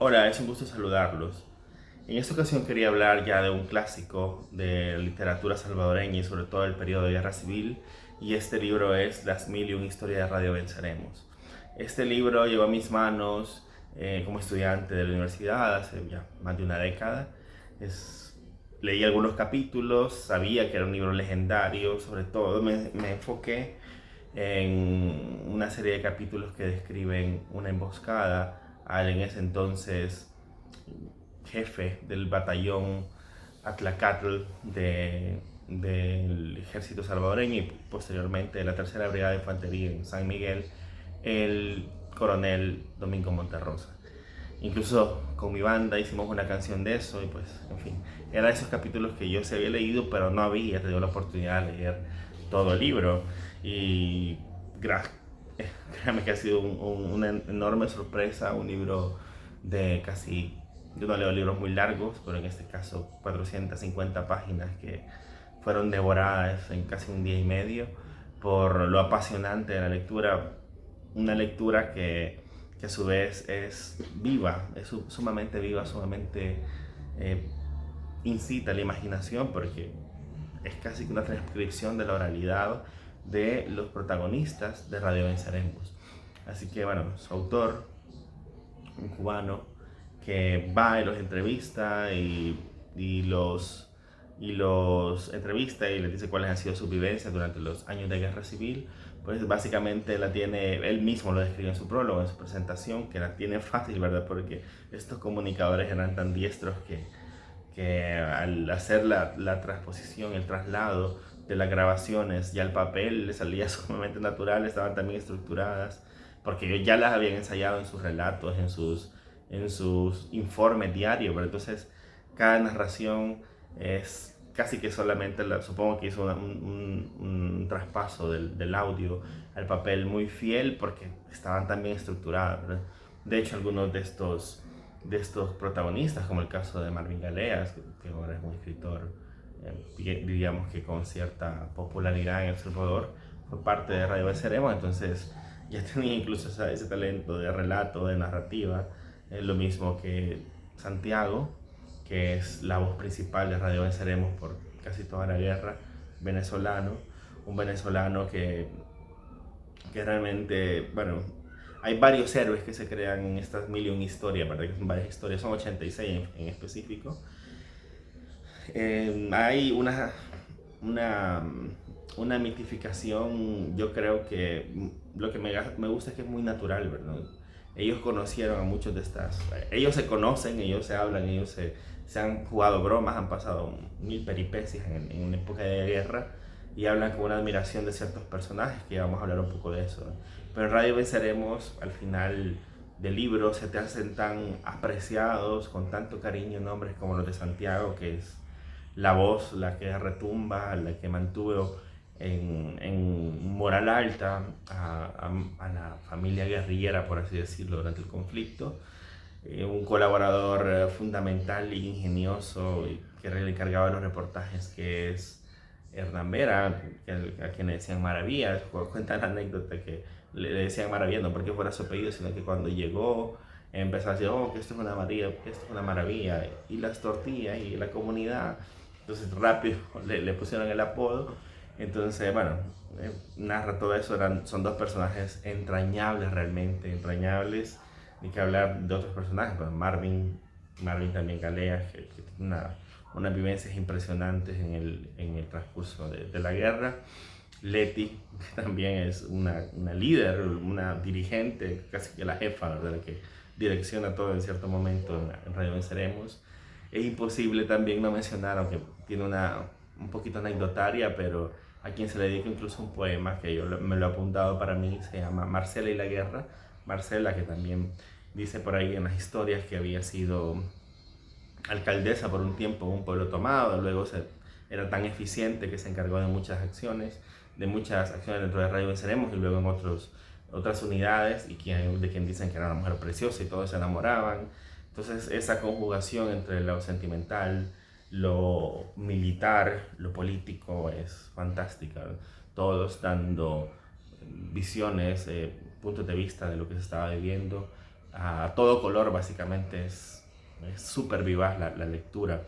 Hola, es un gusto saludarlos. En esta ocasión quería hablar ya de un clásico de literatura salvadoreña y sobre todo del periodo de guerra civil, y este libro es Las Mil y una Historia de Radio Venceremos. Este libro llegó a mis manos como estudiante de la universidad hace ya más de una década. Leí algunos capítulos, sabía que era un libro legendario, sobre todo me enfoqué en una serie de capítulos que describen una emboscada al en ese entonces jefe del batallón Atlacatl del ejército salvadoreño y posteriormente de la tercera brigada de infantería en San Miguel, el coronel Domingo Monterrosa. Incluso con mi banda hicimos una canción de eso y pues, en fin, era de esos capítulos que yo se había leído, pero no había tenido la oportunidad de leer todo el libro. Y créame que ha sido una enorme sorpresa, un libro de casi, yo no leo libros muy largos, pero en este caso 450 páginas que fueron devoradas en casi un día y medio por lo apasionante de la lectura, una lectura que a su vez es viva, es sumamente viva, sumamente eh, incita a la imaginación porque es casi que una transcripción de la oralidad de los protagonistas de Radio Venceremos. Así que bueno, su autor, un cubano, que va y los entrevista y los entrevista y les dice cuáles han sido sus vivencias durante los años de guerra civil, pues básicamente la tiene, él mismo lo describe en su prólogo, en su presentación, que la tiene fácil, ¿verdad? Porque estos comunicadores eran tan diestros que al hacer la transposición, el traslado de las grabaciones ya al papel les salía sumamente natural, estaban también estructuradas, porque ellos ya las habían ensayado en sus relatos, en sus informes diarios, pero entonces cada narración es casi que solamente, supongo que hizo un traspaso del audio al papel muy fiel porque estaban tan bien estructuradas, ¿verdad? De hecho, algunos de estos protagonistas, como el caso de Marvin Galeas, que ahora es un escritor, diríamos que con cierta popularidad en El Salvador, fue parte de Radio Venceremos, entonces ya tenía incluso ese talento de relato, de narrativa, lo mismo que Santiago, que es la voz principal de Radio Venceremos por casi toda la guerra, venezolano, un venezolano que realmente, bueno, hay varios héroes que se crean en estas mil y una historias, ¿verdad? Que son varias historias, son 86 en específico. Hay una, una mitificación, yo creo que lo que me gusta es que es muy natural, ¿verdad? Ellos conocieron a muchos de estas, ellos se conocen, ellos se hablan, ellos se han jugado bromas, han pasado mil peripecias en una época de guerra y hablan con una admiración de ciertos personajes, que ya vamos a hablar un poco de eso, ¿no? Pero en Radio Venceremos, al final del libro, se te hacen tan apreciados, con tanto cariño, nombres como los de Santiago, que es la voz, la que retumba, la que mantuvo en moral alta a la familia guerrillera, por así decirlo, durante el conflicto. Un colaborador fundamental y ingenioso que le encargaba los reportajes, que es Hernán Vera, a quien le decían Maravilla. Cuenta la anécdota que le decían Maravilla, no porque fuera su apellido, sino que cuando llegó empezó a decir, oh, que esto es una maravilla, que esto es una maravilla, y las tortillas y la comunidad. Entonces rápido le pusieron el apodo. Entonces, bueno, narra todo eso. Son dos personajes entrañables, realmente entrañables. Ni que hablar de otros personajes, pues Marvin también Galea, que tiene unas vivencias impresionantes en el transcurso de la guerra. Leti, que también es una líder, una dirigente, casi que la jefa, ¿verdad? La que direcciona todo en cierto momento en Radio Venceremos. Es imposible también no mencionar, aunque tiene un poquito anecdotaria, pero a quien se le dedica incluso un poema que yo me lo he apuntado para mí, se llama Marcela y la guerra. Marcela, que también dice por ahí en las historias que había sido alcaldesa por un tiempo en un pueblo tomado, luego era tan eficiente que se encargó de muchas acciones dentro de Radio Venceremos y luego en otras unidades, y de quien dicen que era una mujer preciosa y todos se enamoraban. Entonces esa conjugación entre lo sentimental, lo militar, lo político es fantástica, ¿no? Todos dando visiones, puntos de vista de lo que se estaba viviendo, a todo color, básicamente es súper vivaz la lectura.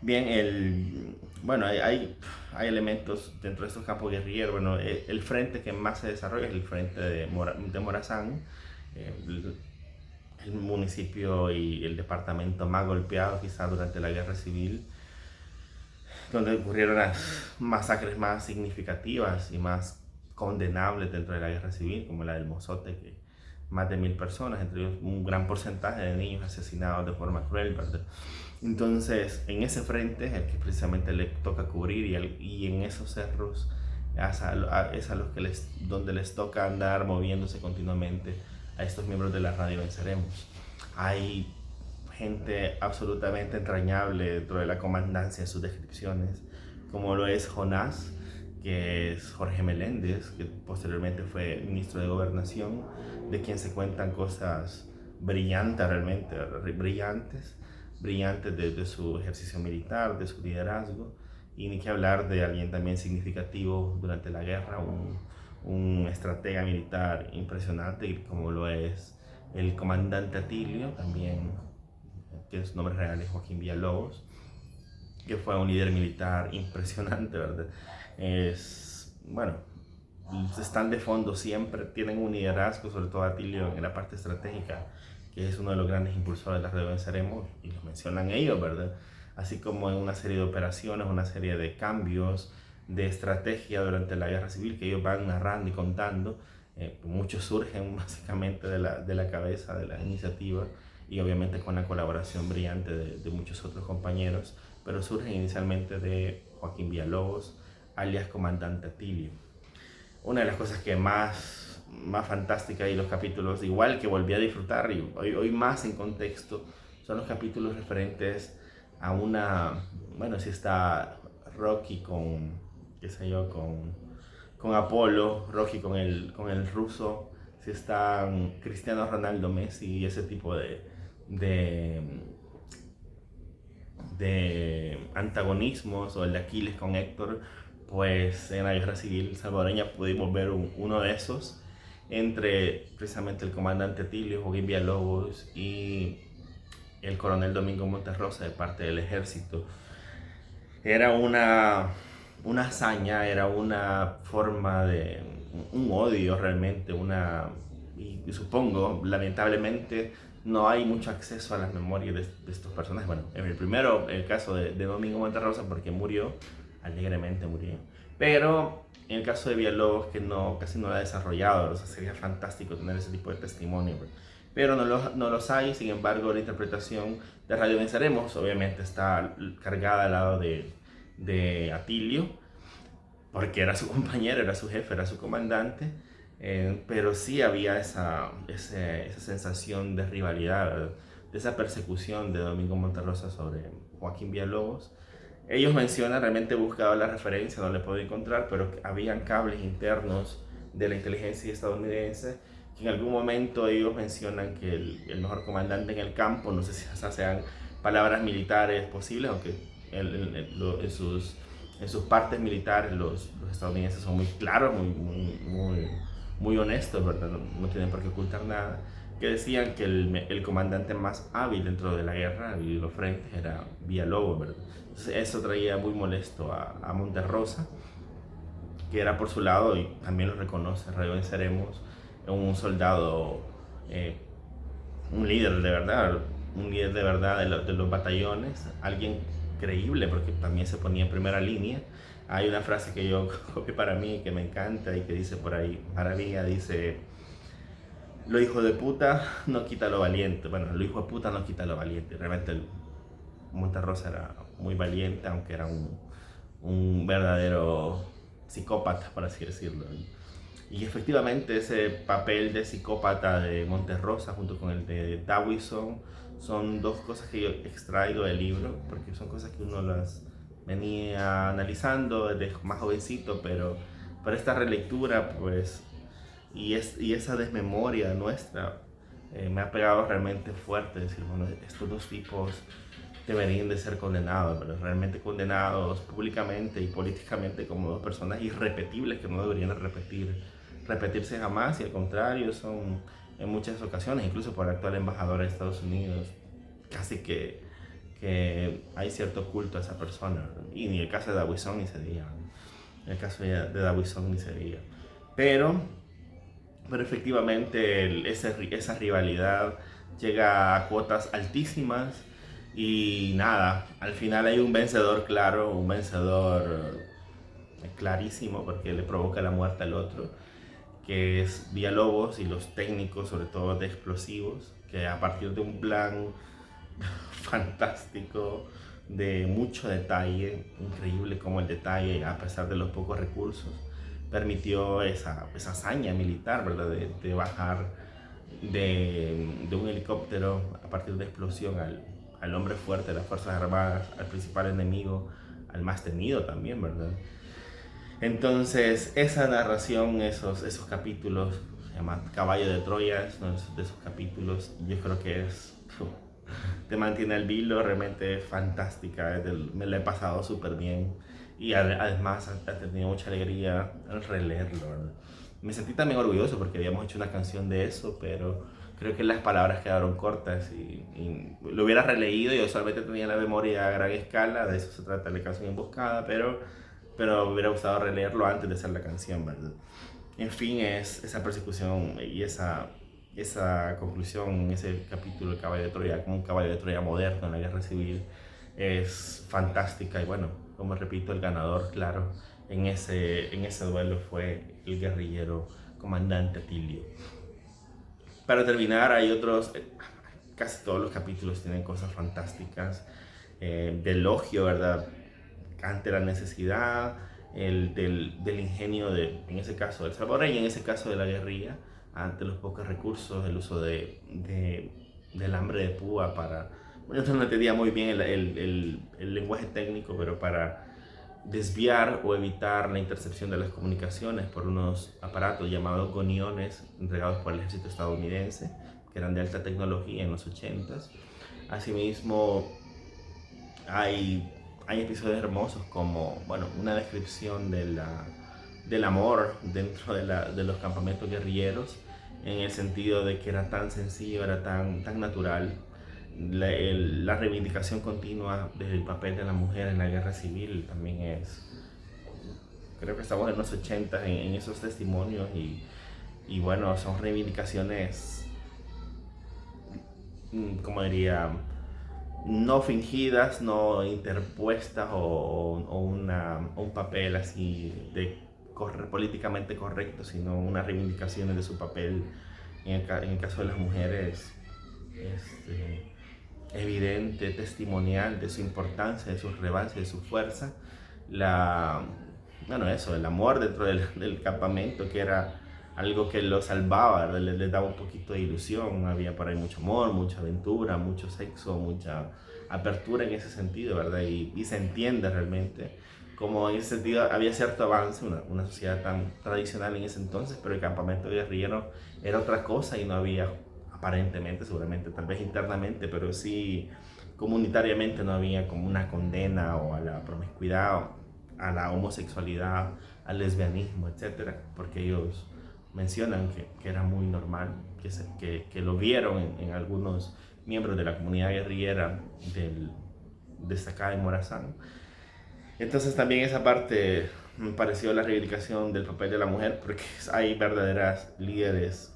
Bien, bueno, hay elementos dentro de estos campos guerrilleros. Bueno, el frente que más se desarrolla es el frente de Morazán, el, el municipio y el departamento más golpeado quizás durante la guerra civil, donde ocurrieron las masacres más significativas y más condenables dentro de la guerra civil, como la del Mozote, que más de 1000 personas, entre ellos un gran porcentaje de niños asesinados de forma cruel, ¿verdad? Entonces, en ese frente es el que precisamente le toca cubrir, y en esos cerros es a los que donde les toca andar moviéndose continuamente a estos miembros de la radio Venceremos. Hay gente absolutamente entrañable dentro de la comandancia en sus descripciones, como lo es Jonás, que es Jorge Meléndez, que posteriormente fue ministro de Gobernación, de quien se cuentan cosas brillantes, realmente brillantes de su ejercicio militar, de su liderazgo, y ni que hablar de alguien también significativo durante la guerra, un estratega militar impresionante, como lo es el comandante Atilio, también, que su nombre real es Joaquín Villalobos, que fue un líder militar impresionante, ¿verdad? Bueno, están de fondo siempre, tienen un liderazgo, sobre todo Atilio en la parte estratégica, que es uno de los grandes impulsores de la red Venceremos, y lo mencionan ellos, ¿verdad? Así como en una serie de operaciones, una serie de cambios de estrategia durante la guerra civil que ellos van narrando y contando. Muchos surgen básicamente de la cabeza de la iniciativa, y obviamente con la colaboración brillante de muchos otros compañeros, pero surgen inicialmente de Joaquín Villalobos, alias Comandante Atilio. Una de las cosas que más fantástica y los capítulos, igual que volví a disfrutar y hoy más en contexto, son los capítulos referentes a bueno, si está Rocky con, qué sé yo, con Apolo, Rocky con el ruso, si está Cristiano Ronaldo, Messi y ese tipo de, de antagonismos, o el de Aquiles con Héctor. Pues en la guerra civil salvadoreña pudimos ver uno de esos entre precisamente el comandante Atilio, Joaquín Villalobos, y el coronel Domingo Monterrosa de parte del ejército. Era una hazaña, era una forma de un odio realmente, y supongo, lamentablemente, no hay mucho acceso a las memorias de estos personajes. Bueno, en el primero, el caso de Domingo Monterrosa, porque murió, alegremente murió. Pero en el caso de Villalobos, que casi no lo ha desarrollado, o sea, sería fantástico tener ese tipo de testimonio, pero no los hay. Sin embargo, la interpretación de Radio Venceremos obviamente está cargada al lado de Atilio, porque era su compañero, era su jefe, era su comandante, pero sí había esa sensación de rivalidad, ¿verdad? De esa persecución de Domingo Monterrosa sobre Joaquín Villalobos. Ellos mencionan, realmente he buscado la referencia, no le puedo encontrar, pero habían cables internos de la inteligencia estadounidense, que en algún momento ellos mencionan que el mejor comandante en el campo, no sé si esas sean palabras militares posibles, aunque en sus partes militares los estadounidenses son muy claros, muy honestos, ¿verdad? No tienen por qué ocultar nada, que decían que el comandante más hábil dentro de la guerra y los frentes era Villalobos, ¿verdad? Entonces eso traía muy molesto a Monterrosa, que era por su lado, y también lo reconoce Radio Venceremos, un soldado, un líder de verdad, de los batallones, alguien creíble porque también se ponía en primera línea. Hay una frase que yo copié para mí que me encanta y que dice por ahí, maravilla, dice: lo hijo de puta no quita lo valiente. Bueno, lo hijo de puta no quita lo valiente. Realmente Monterrosa era muy valiente, aunque era un verdadero psicópata, por así decirlo. Y efectivamente ese papel de psicópata de Monterrosa junto con el de Dawison son dos cosas que yo he extraído del libro, porque son cosas que uno las venía analizando desde más jovencito, pero para esta relectura, pues, y esa desmemoria nuestra, me ha pegado realmente fuerte. Decir, bueno, estos dos tipos deberían de ser condenados, pero realmente condenados públicamente y políticamente como dos personas irrepetibles que no deberían repetirse jamás, y al contrario son en muchas ocasiones, incluso por el actual embajador de Estados Unidos, casi que hay cierto culto a esa persona, y ni el caso de Dawison ni se diga, ¿no? El caso de Dawison ni se diga, pero efectivamente esa rivalidad llega a cuotas altísimas y nada, al final hay un vencedor claro, un vencedor clarísimo porque le provoca la muerte al otro, que es Villalobos y los técnicos, sobre todo de explosivos, que a partir de un plan fantástico, de mucho detalle, increíble como el detalle, a pesar de los pocos recursos, permitió esa hazaña militar, ¿verdad? De bajar de un helicóptero a partir de explosión al hombre fuerte de las Fuerzas Armadas, al principal enemigo, al más temido también, ¿verdad? Entonces, esa narración, esos capítulos, se llama Caballo de Troya, es uno de esos capítulos, yo creo que te mantiene al vilo, realmente es fantástica, me la he pasado súper bien y además he tenido mucha alegría al releerlo, ¿verdad? Me sentí también orgulloso porque habíamos hecho una canción de eso, pero creo que las palabras quedaron cortas y lo hubiera releído. Yo solamente tenía la memoria a gran escala, de eso se trata la canción Emboscada, pero me hubiera gustado releerlo antes de hacer la canción, ¿verdad? En fin, esa persecución y esa conclusión en ese capítulo de Caballo de Troya, como un caballo de Troya moderno en la guerra civil, es fantástica. Y bueno, como repito, el ganador, claro, en ese duelo fue el guerrillero comandante Atilio. Para terminar, hay otros, casi todos los capítulos tienen cosas fantásticas, de elogio, ¿verdad? Ante la necesidad, del ingenio, en ese caso del salvadoreño, en ese caso de la guerrilla, ante los pocos recursos, el uso del hambre de púa para, bueno, yo no entendía muy bien el lenguaje técnico, pero para desviar o evitar la intercepción de las comunicaciones por unos aparatos llamados goniones entregados por el ejército estadounidense, que eran de alta tecnología en los 80s. Asimismo, hay episodios hermosos como, bueno, una descripción del amor dentro de los campamentos guerrilleros, en el sentido de que era tan sencillo, era tan natural. La reivindicación continua del papel de la mujer en la guerra civil también creo que estamos en los 80 en esos testimonios y bueno, son reivindicaciones, como diría, no fingidas, no interpuestas o un papel así políticamente correcto, sino unas reivindicaciones de su papel en el caso de las mujeres, evidente, testimonial de su importancia, de su relevancia, de su fuerza. Bueno, eso, el amor dentro del campamento, que era algo que lo salvaba, les daba un poquito de ilusión. Había por ahí mucho amor, mucha aventura, mucho sexo, mucha apertura en ese sentido, ¿verdad? Y se entiende realmente como en ese sentido había cierto avance, una sociedad tan tradicional en ese entonces, pero el campamento guerrillero era otra cosa y no había, aparentemente, seguramente, tal vez internamente, pero sí comunitariamente no había como una condena o a la promiscuidad, a la homosexualidad, al lesbianismo, etcétera, porque ellos mencionan que era muy normal, que lo vieron en algunos miembros de la comunidad guerrillera destacada en Morazán. Entonces también esa parte me pareció la reivindicación del papel de la mujer, porque hay verdaderas líderes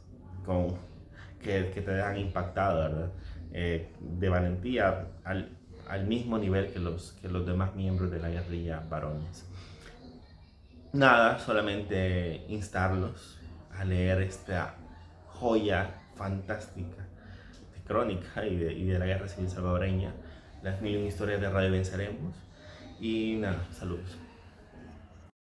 que te dejan impactado, ¿verdad? De valentía al mismo nivel que los demás miembros de la guerrilla varones. Nada, solamente instarlos a leer esta joya fantástica de crónica y de la guerra civil salvadoreña, Las 1001 historias de Radio Venceremos. Y nada, saludos.